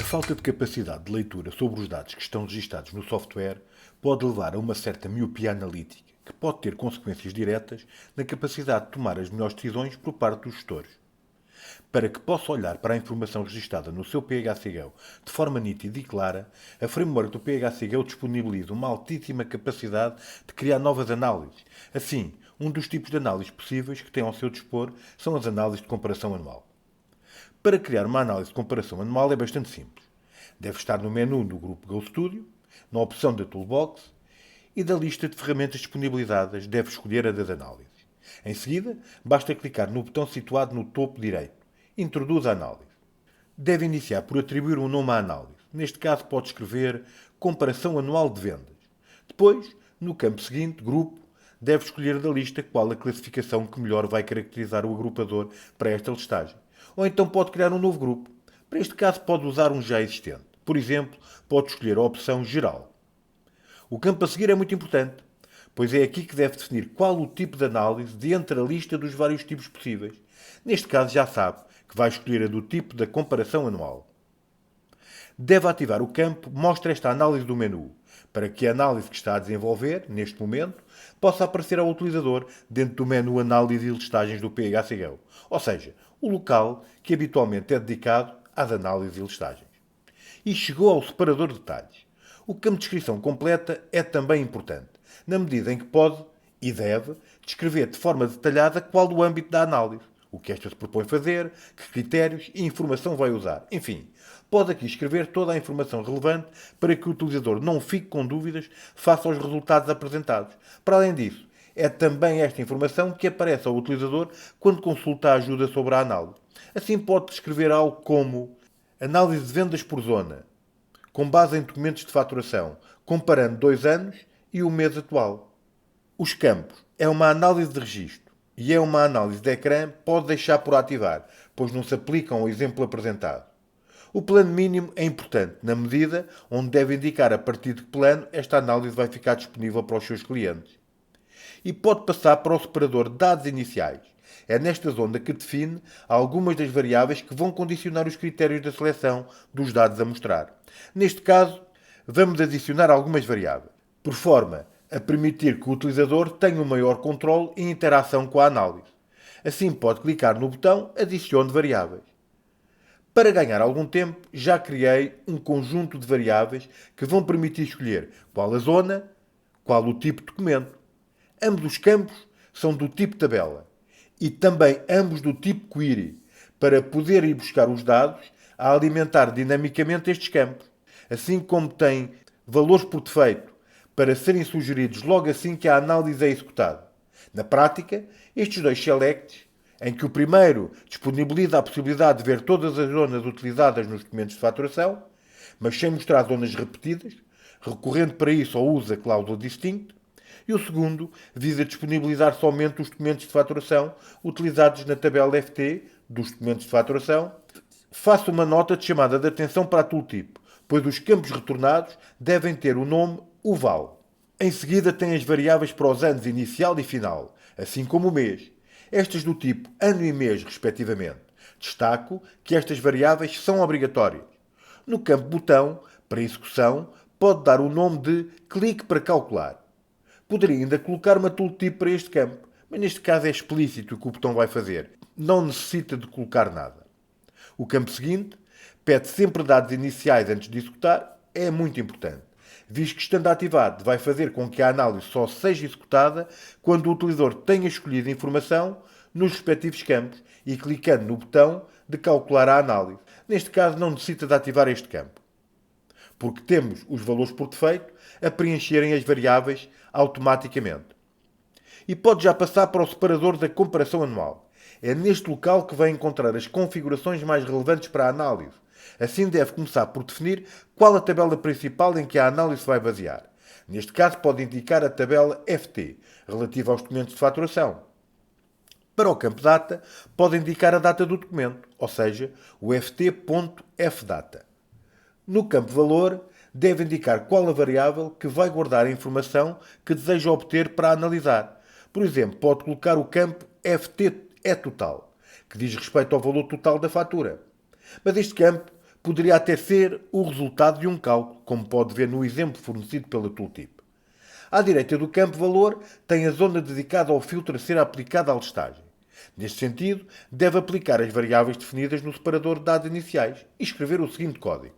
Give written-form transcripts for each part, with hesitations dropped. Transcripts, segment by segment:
falta de capacidade de leitura sobre os dados que estão registados no software pode levar a uma certa miopia analítica, que pode ter consequências diretas na capacidade de tomar as melhores decisões por parte dos gestores. Para que possa olhar para a informação registada no seu PHCGO de forma nítida e clara, a framework do PHCGO disponibiliza uma altíssima capacidade de criar novas análises. Assim, um dos tipos de análises possíveis que tem ao seu dispor são as análises de comparação anual. Para criar uma análise de comparação anual é bastante simples. Deve estar no menu do grupo GoStudio, na opção da Toolbox e da lista de ferramentas disponibilizadas deve escolher a das análises. Em seguida, basta clicar no botão situado no topo direito. Introduz a análise. Deve iniciar por atribuir um nome à análise. Neste caso pode escrever Comparação Anual de Vendas. Depois, no campo seguinte, Grupo, deve escolher da lista qual a classificação que melhor vai caracterizar o agrupador para esta listagem. Ou então pode criar um novo grupo. Para este caso pode usar um já existente. Por exemplo, pode escolher a opção Geral. O campo a seguir é muito importante, pois é aqui que deve definir qual o tipo de análise de entre a lista dos vários tipos possíveis. Neste caso já sabe que vai escolher a do tipo da comparação anual. Deve ativar o campo Mostra esta análise do menu, para que a análise que está a desenvolver, neste momento, possa aparecer ao utilizador dentro do menu Análise e Listagens do PHCGO, ou seja, o local que habitualmente é dedicado às análises e listagens. E chegou ao separador de detalhes. O campo de descrição completa é também importante, na medida em que pode e deve descrever de forma detalhada qual o âmbito da análise, o que esta se propõe fazer, que critérios e informação vai usar. Enfim, pode aqui escrever toda a informação relevante para que o utilizador não fique com dúvidas face aos resultados apresentados. Para além disso, é também esta informação que aparece ao utilizador quando consulta a ajuda sobre a análise. Assim pode descrever algo como análise de vendas por zona, com base em documentos de faturação, comparando 2 anos e o mês atual. Os campos é uma análise de registro e é uma análise de ecrã, pode deixar por ativar, pois não se aplicam ao exemplo apresentado. O plano mínimo é importante, na medida onde deve indicar a partir de que plano esta análise vai ficar disponível para os seus clientes. E pode passar para o separador de dados iniciais. É nesta zona que define algumas das variáveis que vão condicionar os critérios da seleção dos dados a mostrar. Neste caso, vamos adicionar algumas variáveis, por forma a permitir que o utilizador tenha um maior controle e interação com a análise. Assim pode clicar no botão Adicione variáveis. Para ganhar algum tempo, já criei um conjunto de variáveis que vão permitir escolher qual a zona, qual o tipo de documento. Ambos os campos são do tipo tabela e também ambos do tipo query, para poder ir buscar os dados a alimentar dinamicamente estes campos, assim como tem valores por defeito para serem sugeridos logo assim que a análise é executada. Na prática, estes dois selects, em que o primeiro disponibiliza a possibilidade de ver todas as zonas utilizadas nos documentos de faturação, mas sem mostrar zonas repetidas, recorrendo para isso ao uso da cláusula distinct, e o segundo visa disponibilizar somente os documentos de faturação utilizados na tabela FT dos documentos de faturação. Faço uma nota de chamada de atenção para a tooltip, pois os campos retornados devem ter o nome UVAL. Em seguida tem as variáveis para os anos inicial e final, assim como o mês, estas do tipo ano e mês, respectivamente. Destaco que estas variáveis são obrigatórias. No campo botão, para execução, pode dar o nome de clique para calcular. Poderia ainda colocar uma tooltip para este campo, mas neste caso é explícito o que o botão vai fazer. Não necessita de colocar nada. O campo seguinte pede sempre dados iniciais antes de executar, é muito importante, visto que estando ativado vai fazer com que a análise só seja executada quando o utilizador tenha escolhido a informação nos respectivos campos e clicando no botão de calcular a análise. Neste caso não necessita de ativar este campo, porque temos os valores por defeito a preencherem as variáveis automaticamente. E pode já passar para o separador da comparação anual. É neste local que vai encontrar as configurações mais relevantes para a análise. Assim deve começar por definir qual a tabela principal em que a análise vai basear. Neste caso pode indicar a tabela FT, relativa aos documentos de faturação. Para o campo data, pode indicar a data do documento, ou seja, o ft.fdata. No campo valor, deve indicar qual a variável que vai guardar a informação que deseja obter para analisar. Por exemplo, pode colocar o campo ft é total, que diz respeito ao valor total da fatura. Mas este campo poderia até ser o resultado de um cálculo, como pode ver no exemplo fornecido pela Tooltip. À direita do campo valor tem a zona dedicada ao filtro a ser aplicada à listagem. Neste sentido, deve aplicar as variáveis definidas no separador de dados iniciais e escrever o seguinte código.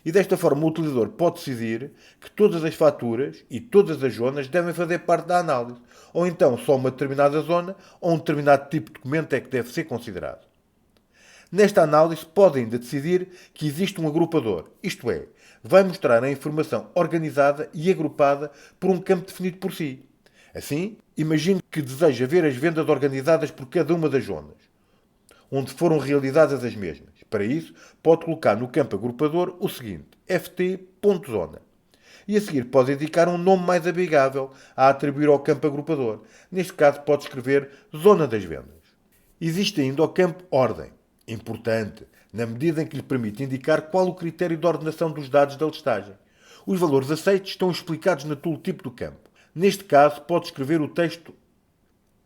E desta forma o utilizador pode decidir que todas as faturas e todas as zonas devem fazer parte da análise, ou então só uma determinada zona ou um determinado tipo de documento é que deve ser considerado. Nesta análise pode ainda decidir que existe um agrupador, isto é, vai mostrar a informação organizada e agrupada por um campo definido por si. Assim, imagine que deseja ver as vendas organizadas por cada uma das zonas, onde foram realizadas as mesmas. Para isso, pode colocar no campo agrupador o seguinte, ft.zona. E a seguir pode indicar um nome mais amigável a atribuir ao campo agrupador. Neste caso, pode escrever Zona das Vendas. Existe ainda o campo Ordem, importante, na medida em que lhe permite indicar qual o critério de ordenação dos dados da listagem. Os valores aceitos estão explicados na tooltip do campo. Neste caso, pode escrever o texto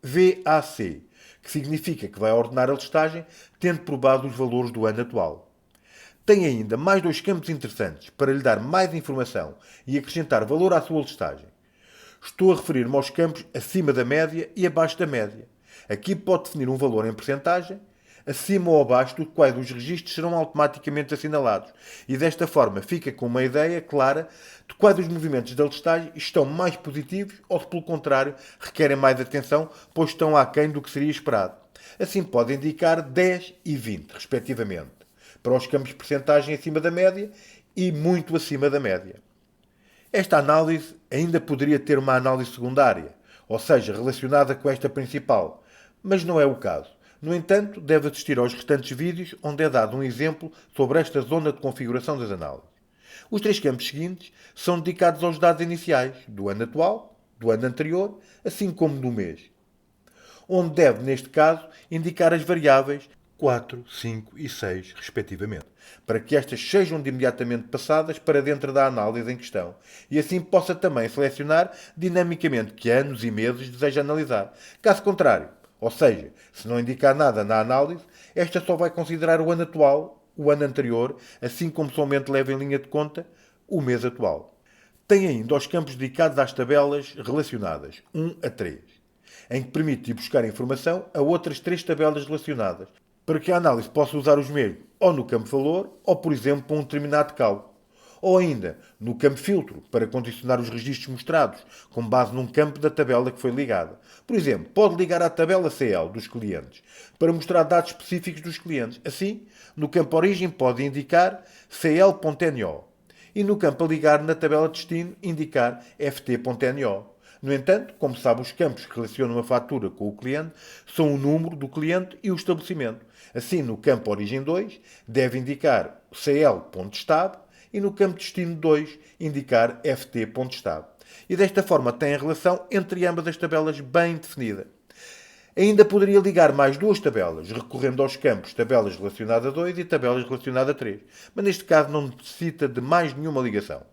VAC, que significa que vai ordenar a listagem tendo por base os valores do ano atual. Tem ainda mais dois campos interessantes para lhe dar mais informação e acrescentar valor à sua listagem. Estou a referir-me aos campos acima da média e abaixo da média. Aqui pode definir um valor em percentagem, acima ou abaixo dos quais os registros serão automaticamente assinalados. E desta forma fica com uma ideia clara de quais os movimentos da listagem estão mais positivos ou se, pelo contrário, requerem mais atenção, pois estão aquém do que seria esperado. Assim pode indicar 10 e 20, respectivamente, para os campos de percentagem acima da média e muito acima da média. Esta análise ainda poderia ter uma análise secundária, ou seja, relacionada com esta principal, mas não é o caso. No entanto, deve assistir aos restantes vídeos onde é dado um exemplo sobre esta zona de configuração das análises. Os três campos seguintes são dedicados aos dados iniciais do ano atual, do ano anterior, assim como do mês, onde deve, neste caso, indicar as variáveis 4, 5 e 6, respectivamente, para que estas sejam de imediatamente passadas para dentro da análise em questão e assim possa também selecionar dinamicamente que anos e meses deseja analisar. Caso contrário, ou seja, se não indicar nada na análise, esta só vai considerar o ano atual, o ano anterior, assim como somente leva em linha de conta o mês atual. Tem ainda os campos dedicados às tabelas relacionadas, 1 a 3, em que permite ir buscar informação a outras 3 tabelas relacionadas, para que a análise possa usar os mesmos ou no campo valor ou, por exemplo, para um determinado cálculo. Ou ainda no campo filtro, para condicionar os registros mostrados, com base num campo da tabela que foi ligada. Por exemplo, pode ligar à tabela CL dos clientes, para mostrar dados específicos dos clientes. Assim, no campo origem pode indicar cl.no e no campo a ligar na tabela destino indicar ft.no. No entanto, como sabe, os campos que relacionam a fatura com o cliente são o número do cliente e o estabelecimento. Assim, no campo origem 2, deve indicar cl.estado e no campo destino 2, indicar ft.estado. E desta forma tem a relação entre ambas as tabelas bem definida. Ainda poderia ligar mais duas tabelas, recorrendo aos campos tabelas relacionadas a 2 e tabelas relacionadas a 3, mas neste caso não necessita de mais nenhuma ligação.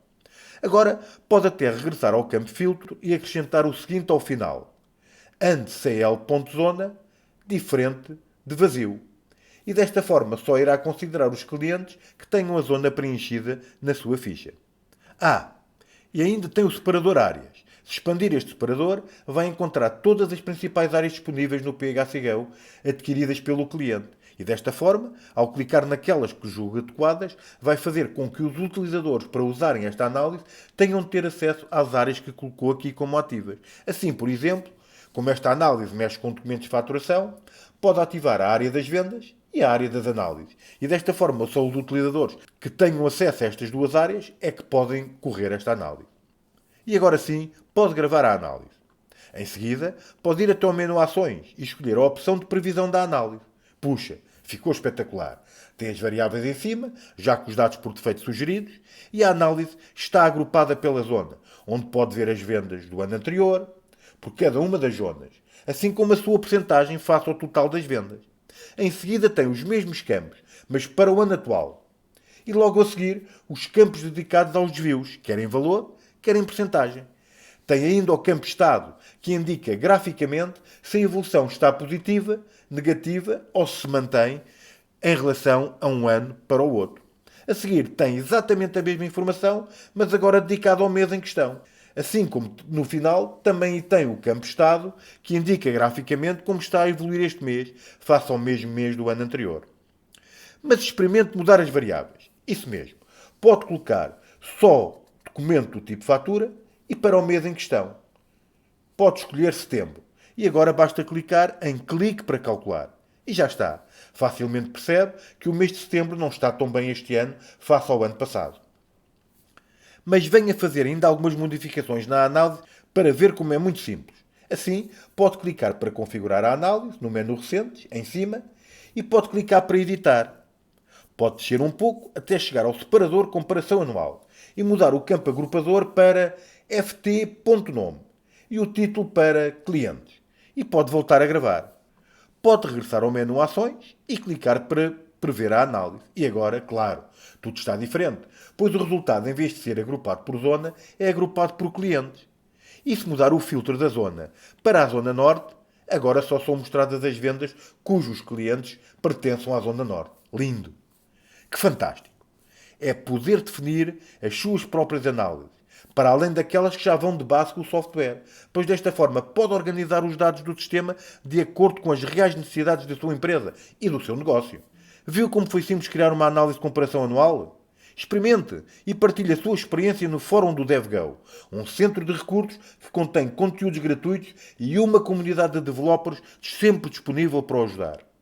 Agora pode até regressar ao campo filtro e acrescentar o seguinte ao final: and cl.zona diferente de vazio. E desta forma só irá considerar os clientes que tenham a zona preenchida na sua ficha. E ainda tem o separador áreas. Se expandir este separador, vai encontrar todas as principais áreas disponíveis no PHCGO adquiridas pelo cliente. E desta forma, ao clicar naquelas que julga adequadas, vai fazer com que os utilizadores, para usarem esta análise, tenham de ter acesso às áreas que colocou aqui como ativas. Assim, por exemplo, como esta análise mexe com documentos de faturação, pode ativar a área das vendas e a área das análises. E desta forma, só os utilizadores que tenham acesso a estas duas áreas é que podem correr esta análise. E agora sim, pode gravar a análise. Em seguida, pode ir até ao menu Ações e escolher a opção de previsão da análise. Puxa, ficou espetacular. Tem as variáveis em cima, já com os dados por defeito sugeridos, e a análise está agrupada pela zona, onde pode ver as vendas do ano anterior, por cada uma das zonas, assim como a sua percentagem face ao total das vendas. Em seguida tem os mesmos campos, mas para o ano atual. E logo a seguir, os campos dedicados aos desvios, quer em valor, quer em percentagem. Tem ainda o campo Estado, que indica graficamente se a evolução está positiva, negativa ou se mantém em relação a um ano para o outro. A seguir tem exatamente a mesma informação, mas agora dedicada ao mês em questão. Assim como no final também tem o campo estado, que indica graficamente como está a evoluir este mês, face ao mesmo mês do ano anterior. Mas experimente mudar as variáveis. Isso mesmo. Pode colocar só documento do tipo fatura e para o mês em questão. Pode escolher setembro. E agora basta clicar em clique para calcular. E já está. Facilmente percebe que o mês de setembro não está tão bem este ano face ao ano passado. Mas venha fazer ainda algumas modificações na análise para ver como é muito simples. Assim, pode clicar para configurar a análise no menu Recentes, em cima, e pode clicar para editar. Pode descer um pouco até chegar ao separador Comparação Anual e mudar o campo agrupador para ft.nome e o título para Clientes. E pode voltar a gravar. Pode regressar ao menu Ações e clicar para prever a análise. E agora, claro, tudo está diferente, pois o resultado, em vez de ser agrupado por zona, é agrupado por clientes. E se mudar o filtro da zona para a zona norte, agora só são mostradas as vendas cujos clientes pertençam à zona norte. Lindo! Que fantástico! É poder definir as suas próprias análises, para além daquelas que já vão de base com o software, pois desta forma pode organizar os dados do sistema de acordo com as reais necessidades da sua empresa e do seu negócio. Viu como foi simples criar uma análise de comparação anual? Experimente e partilhe a sua experiência no Fórum do DevGo, um centro de recursos que contém conteúdos gratuitos e uma comunidade de developers sempre disponível para o ajudar.